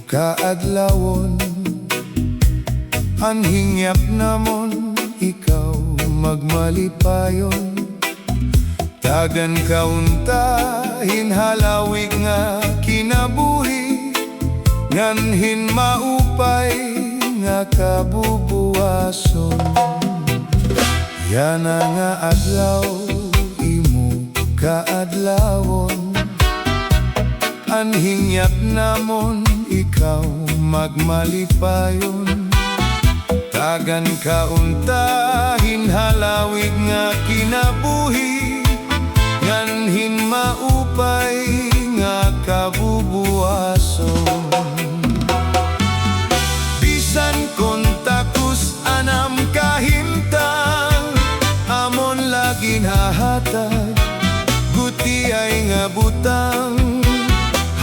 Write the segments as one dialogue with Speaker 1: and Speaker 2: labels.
Speaker 1: kaadlawon, anhingyap namon ikaw magmalipayon. Dagan kaunta hinhalawig nga kinabuhi, nganhin maupay nga kabubuwason. Yana nga adlaw imo kaadlawon, anhingyap namon ikaw magmalipayon. Dagan kaunta hinhalawig nga kinabuhi, nganhin maupay nga kabubuwason. Bisan kontakus anam kahimtang, amon laging hahatag guti ay nga butang.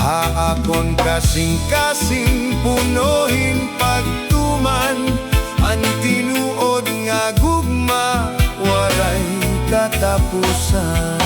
Speaker 1: Haakon kasing-kasing punuhin pagtuman, ang tinuod nga gugma walay katapusan.